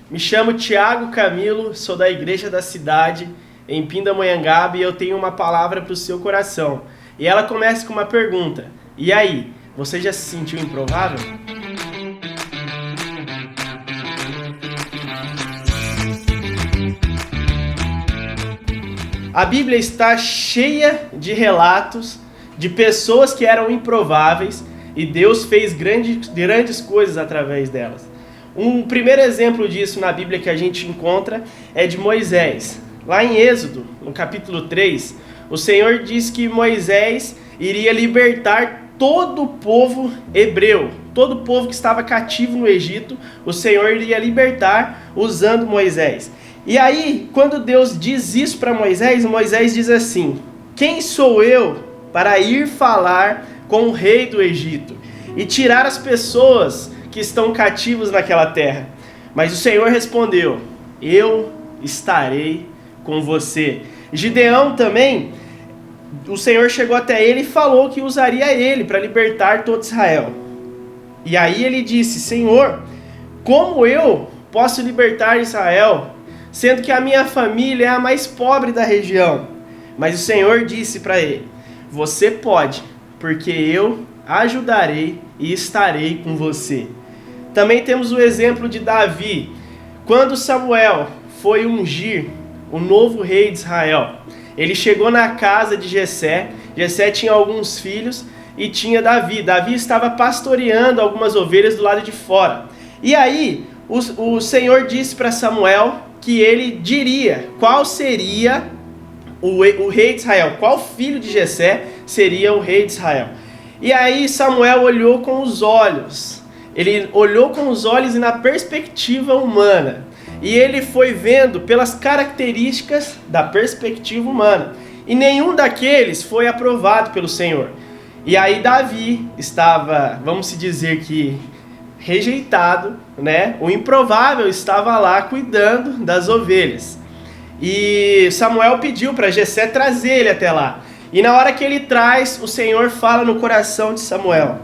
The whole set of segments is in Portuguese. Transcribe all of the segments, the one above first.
Me chamo Thiago Camilo, sou da Igreja da Cidade, em Pindamonhangaba, e eu tenho uma palavra para o seu coração. E ela começa com uma pergunta. E aí, você já se sentiu improvável? A Bíblia está cheia de relatos de pessoas que eram improváveis e Deus fez grandes coisas através delas. Um primeiro exemplo disso na Bíblia que a gente encontra é de Moisés. Lá em Êxodo, no capítulo 3, o Senhor diz que Moisés iria libertar todo o povo hebreu, todo o povo que estava cativo no Egito, o Senhor iria libertar usando Moisés. E aí, quando Deus diz isso para Moisés, Moisés diz assim: quem sou eu para ir falar com o rei do Egito e tirar as pessoas que estão cativos naquela terra? Mas o Senhor respondeu: eu estarei com você. Gideão também, o Senhor chegou até ele e falou que usaria ele para libertar todo Israel. E aí ele disse: Senhor, como eu posso libertar Israel, sendo que a minha família é a mais pobre da região? Mas o Senhor disse para ele: você pode, porque eu ajudarei e estarei com você. Também temos o exemplo de Davi. Quando Samuel foi ungir o novo rei de Israel, ele chegou na casa de Jessé. Jessé tinha alguns filhos e tinha Davi. Davi estava pastoreando algumas ovelhas do lado de fora. E aí o Senhor disse para Samuel que ele diria qual seria o rei de Israel, qual filho de Jessé seria o rei de Israel. E aí Samuel olhou com os olhos. Ele olhou com os olhos e na perspectiva humana. E ele foi vendo pelas características da perspectiva humana. E nenhum daqueles foi aprovado pelo Senhor. E aí Davi estava, vamos se dizer que, rejeitado, né? O improvável estava lá cuidando das ovelhas. E Samuel pediu para Jessé trazer ele até lá. E na hora que ele traz, o Senhor fala no coração de Samuel: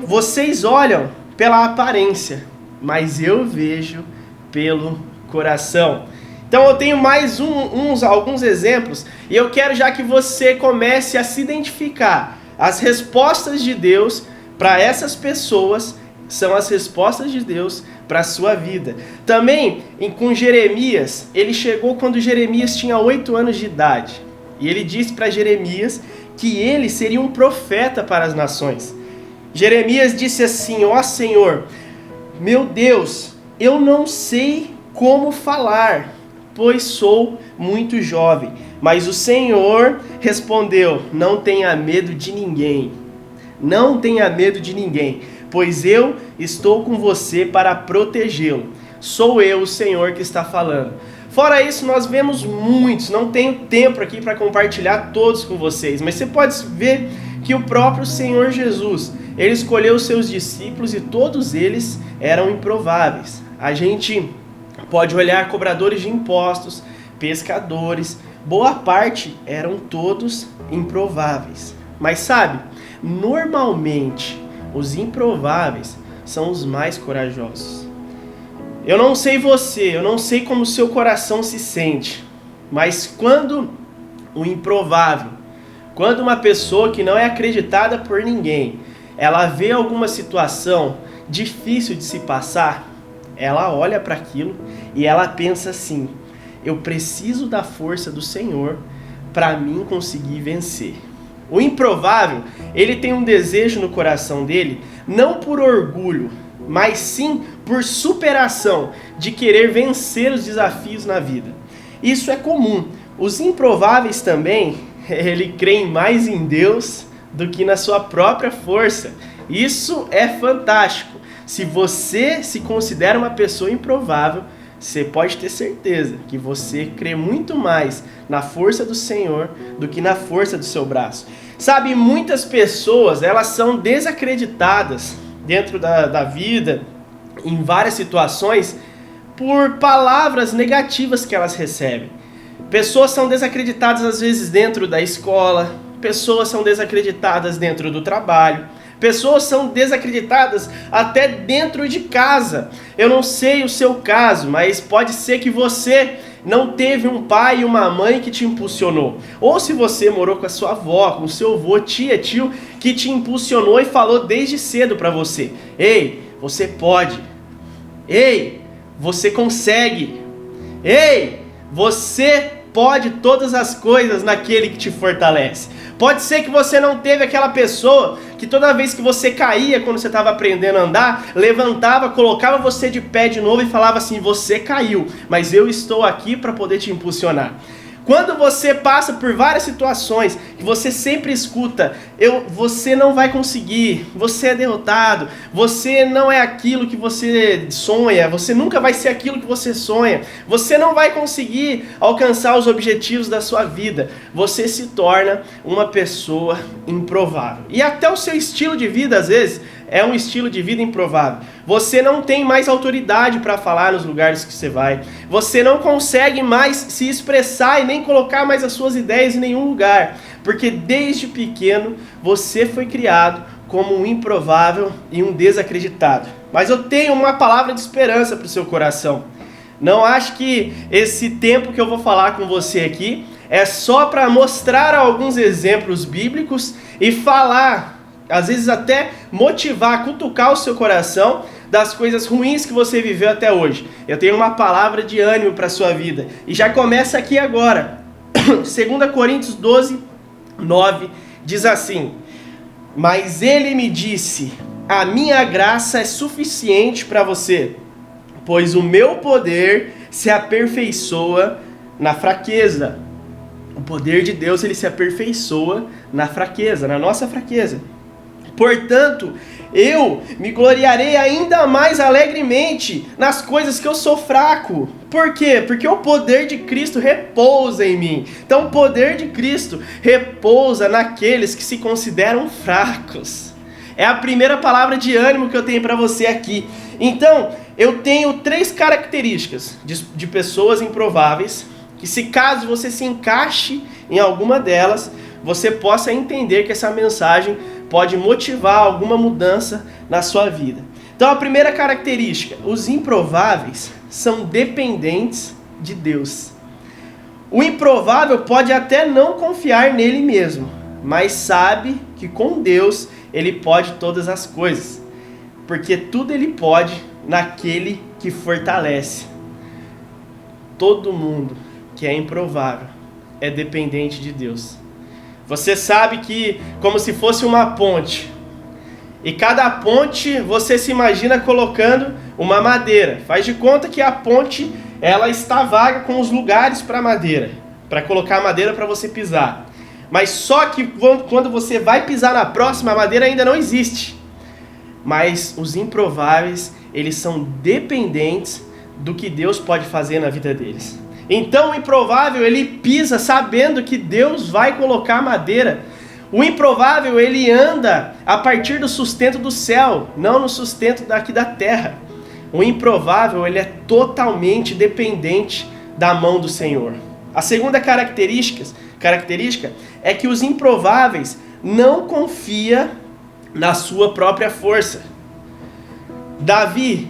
vocês olham pela aparência, mas eu vejo pelo coração. Então eu tenho mais alguns exemplos, e eu quero já que você comece a se identificar. As respostas de Deus para essas pessoas são as respostas de Deus para a sua vida. Também com Jeremias, ele chegou quando Jeremias tinha 8 anos de idade. E ele disse para Jeremias que ele seria um profeta para as nações. Jeremias disse assim: ó Senhor, meu Deus, eu não sei como falar, pois sou muito jovem. Mas o Senhor respondeu: não tenha medo de ninguém. Não tenha medo de ninguém, pois eu estou com você para protegê-lo. Sou eu, o Senhor, que está falando. Fora isso, nós vemos muitos, não tenho tempo aqui para compartilhar todos com vocês, mas você pode ver que o próprio Senhor Jesus, ele escolheu os seus discípulos e todos eles eram improváveis. A gente pode olhar cobradores de impostos, pescadores, boa parte eram todos improváveis. Mas sabe, normalmente os improváveis são os mais corajosos. Eu não sei você, eu não sei como o seu coração se sente, mas quando o improvável, quando uma pessoa que não é acreditada por ninguém, ela vê alguma situação difícil de se passar, ela olha para aquilo e ela pensa assim: eu preciso da força do Senhor para mim conseguir vencer. O improvável, ele tem um desejo no coração dele, não por orgulho, mas sim por superação, de querer vencer os desafios na vida. Isso é comum. Os improváveis também, ele creem mais em Deus do que na sua própria força. Isso é fantástico. Se você se considera uma pessoa improvável, você pode ter certeza que você crê muito mais na força do Senhor do que na força do seu braço. Sabe, muitas pessoas, elas são desacreditadas dentro da vida, em várias situações, por palavras negativas que elas recebem. Pessoas são desacreditadas às vezes dentro da escola, pessoas são desacreditadas dentro do trabalho, Pessoas são desacreditadas até dentro de casa. Eu não sei o seu caso, mas pode ser que você não teve um pai e uma mãe que te impulsionou. Ou se você morou com a sua avó, com o seu avô, tia, tio, que te impulsionou e falou desde cedo para você: ei, você pode. Ei, você consegue. Ei, você pode todas as coisas naquele que te fortalece. Pode ser que você não teve aquela pessoa que toda vez que você caía, quando você estava aprendendo a andar, levantava, colocava você de pé de novo e falava assim: você caiu, mas eu estou aqui para poder te impulsionar. Quando você passa por várias situações que você sempre escuta: você não vai conseguir, você é derrotado, você não é aquilo que você sonha, você nunca vai ser aquilo que você sonha, você não vai conseguir alcançar os objetivos da sua vida, você se torna uma pessoa improvável. E até o seu estilo de vida, às vezes, é um estilo de vida improvável. Você não tem mais autoridade para falar nos lugares que você vai. Você não consegue mais se expressar e nem colocar mais as suas ideias em nenhum lugar. Porque desde pequeno você foi criado como um improvável e um desacreditado. Mas eu tenho uma palavra de esperança para o seu coração. Não acho que esse tempo que eu vou falar com você aqui é só para mostrar alguns exemplos bíblicos e falar, às vezes até motivar, cutucar o seu coração das coisas ruins que você viveu até hoje. Eu tenho uma palavra de ânimo para a sua vida. E já começa aqui agora. 2 Coríntios 12, 9 diz assim: mas ele me disse: a minha graça é suficiente para você, pois o meu poder se aperfeiçoa na fraqueza. O poder de Deus, ele se aperfeiçoa na fraqueza, na nossa fraqueza. Portanto, eu me gloriarei ainda mais alegremente nas coisas que eu sou fraco. Por quê? Porque o poder de Cristo repousa em mim. Então, o poder de Cristo repousa naqueles que se consideram fracos. É a primeira palavra de ânimo que eu tenho para você aqui. Então, eu tenho 3 características de pessoas improváveis, que se caso você se encaixe em alguma delas, você possa entender que essa mensagem pode motivar alguma mudança na sua vida. Então, a primeira característica: os improváveis são dependentes de Deus. O improvável pode até não confiar nele mesmo, mas sabe que com Deus ele pode todas as coisas, porque tudo ele pode naquele que fortalece. Todo mundo que é improvável é dependente de Deus. Você sabe que, como se fosse uma ponte, e cada ponte você se imagina colocando uma madeira. Faz de conta que a ponte, ela está vaga com os lugares para madeira, para colocar a madeira para você pisar. Mas só que quando você vai pisar na próxima, a madeira ainda não existe. Mas os improváveis, eles são dependentes do que Deus pode fazer na vida deles. Então o improvável, ele pisa sabendo que Deus vai colocar madeira. O improvável, ele anda a partir do sustento do céu, não no sustento daqui da terra. O improvável, ele é totalmente dependente da mão do Senhor. A segunda característica é que os improváveis não confiam na sua própria força. Davi,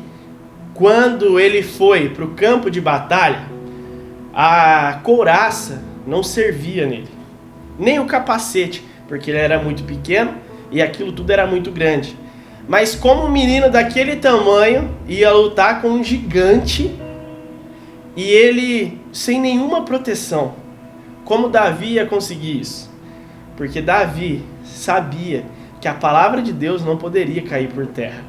quando ele foi para o campo de batalha, a couraça não servia nele, nem o capacete, porque ele era muito pequeno e aquilo tudo era muito grande. Mas como um menino daquele tamanho ia lutar com um gigante e ele sem nenhuma proteção, como Davi ia conseguir isso? Porque Davi sabia que a palavra de Deus não poderia cair por terra.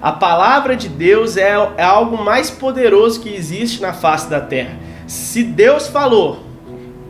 A palavra de Deus é algo mais poderoso que existe na face da terra. Se Deus falou,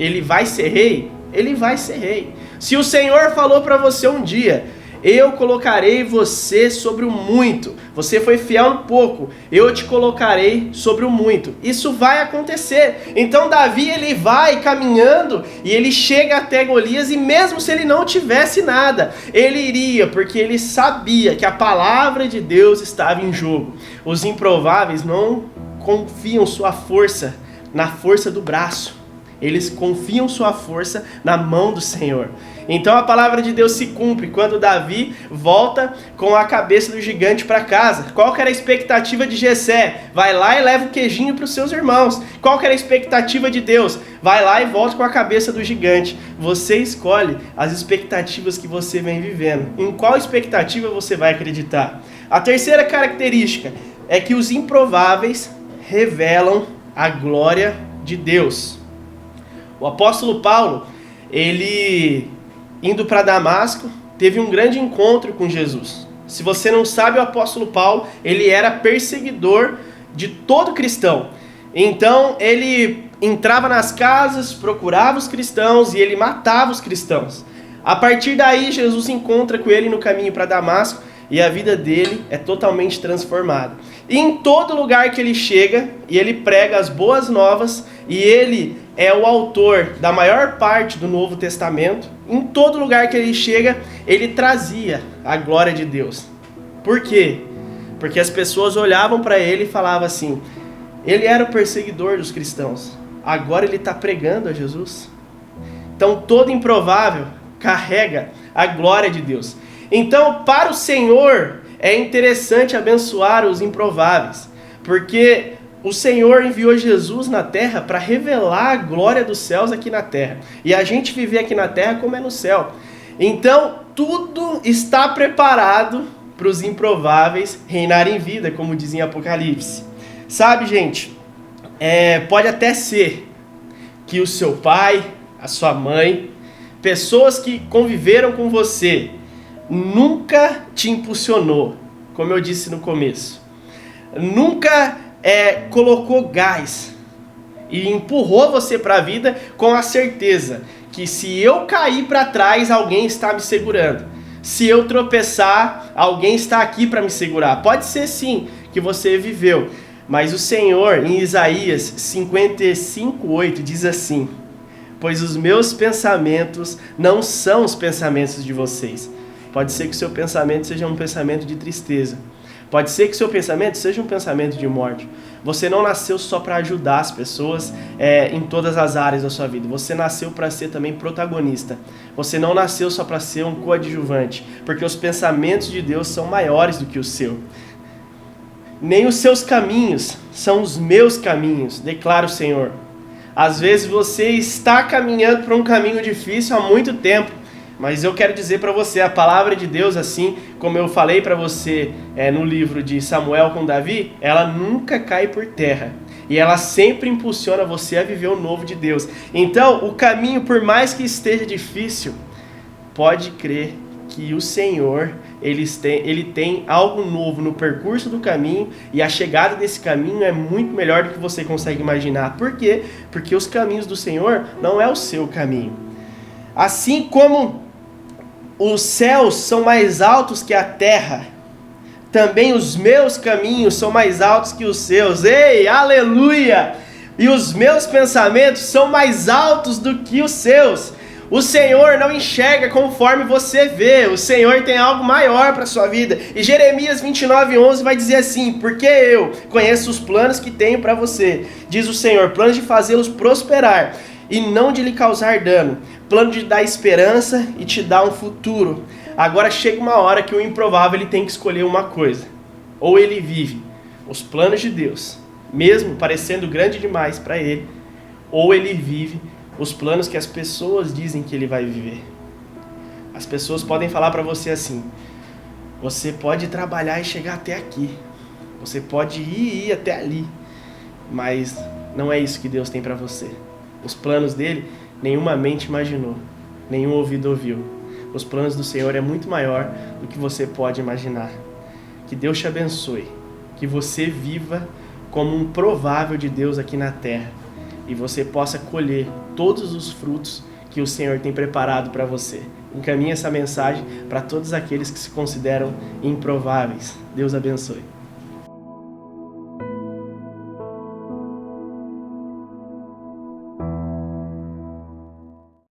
ele vai ser rei, ele vai ser rei. Se o Senhor falou para você um dia: eu colocarei você sobre o muito, você foi fiel no pouco, eu te colocarei sobre o muito. Isso vai acontecer. Então Davi, ele vai caminhando e ele chega até Golias, e mesmo se ele não tivesse nada, ele iria, porque ele sabia que a palavra de Deus estava em jogo. Os improváveis não confiam sua força na força do braço. Eles confiam sua força na mão do Senhor. Então a palavra de Deus se cumpre quando Davi volta com a cabeça do gigante para casa. Qual que era a expectativa de Jessé? Vai lá e leva o queijinho para os seus irmãos. Qual que era a expectativa de Deus? Vai lá e volta com a cabeça do gigante. Você escolhe as expectativas que você vem vivendo. Em qual expectativa você vai acreditar? A terceira característica é que os improváveis revelam a glória de Deus. O apóstolo Paulo, ele indo para Damasco, teve um grande encontro com Jesus. Se você não sabe, o apóstolo Paulo, ele era perseguidor de todo cristão. Então, ele entrava nas casas, procurava os cristãos e ele matava os cristãos. A partir daí, Jesus encontra com ele no caminho para Damasco e a vida dele é totalmente transformada. E em todo lugar que ele chega, e ele prega as boas novas, e ele é o autor da maior parte do Novo Testamento, em todo lugar que ele chega, ele trazia a glória de Deus. Por quê? Porque as pessoas olhavam para ele e falavam assim, ele era o perseguidor dos cristãos, agora ele está pregando a Jesus. Então todo improvável carrega a glória de Deus. Então para o Senhor é interessante abençoar os improváveis, porque o Senhor enviou Jesus na terra para revelar a glória dos céus aqui na terra. E a gente viver aqui na terra como é no céu. Então, tudo está preparado para os improváveis reinarem em vida, como diz em Apocalipse. Sabe, gente, pode até ser que o seu pai, a sua mãe, pessoas que conviveram com você, nunca te impulsionou, como eu disse no começo. Nunca colocou gás e empurrou você para a vida com a certeza que se eu cair para trás, alguém está me segurando. Se eu tropeçar, alguém está aqui para me segurar. Pode ser sim que você viveu, mas o Senhor, em Isaías 55:8, diz assim: pois os meus pensamentos não são os pensamentos de vocês. Pode ser que o seu pensamento seja um pensamento de tristeza. Pode ser que o seu pensamento seja um pensamento de morte. Você não nasceu só para ajudar as pessoas em todas as áreas da sua vida. Você nasceu para ser também protagonista. Você não nasceu só para ser um coadjuvante, porque os pensamentos de Deus são maiores do que o seu. Nem os seus caminhos são os meus caminhos, declara o Senhor. Às vezes você está caminhando por um caminho difícil há muito tempo, mas eu quero dizer para você, a palavra de Deus, assim como eu falei para você no livro de Samuel com Davi, ela nunca cai por terra. E ela sempre impulsiona você a viver o novo de Deus. Então, o caminho, por mais que esteja difícil, pode crer que o Senhor, ele tem algo novo no percurso do caminho, e a chegada desse caminho é muito melhor do que você consegue imaginar. Por quê? Porque os caminhos do Senhor não é o seu caminho. Assim como os céus são mais altos que a terra, também os meus caminhos são mais altos que os seus. Ei, aleluia! E os meus pensamentos são mais altos do que os seus. O Senhor não enxerga conforme você vê. O Senhor tem algo maior para a sua vida. E Jeremias 29:11 vai dizer assim: porque eu conheço os planos que tenho para você, diz o Senhor, planos de fazê-los prosperar e não de lhe causar dano, plano de dar esperança e te dar um futuro. Agora chega uma hora que o improvável ele tem que escolher uma coisa. Ou ele vive os planos de Deus, mesmo parecendo grande demais para ele, ou ele vive os planos que as pessoas dizem que ele vai viver. As pessoas podem falar para você assim: você pode trabalhar e chegar até aqui, você pode ir até ali, mas não é isso que Deus tem para você. Os planos dele, nenhuma mente imaginou, nenhum ouvido ouviu. Os planos do Senhor é muito maior do que você pode imaginar. Que Deus te abençoe, que você viva como um provável de Deus aqui na terra, e você possa colher todos os frutos que o Senhor tem preparado para você. Encaminhe essa mensagem para todos aqueles que se consideram improváveis. Deus abençoe.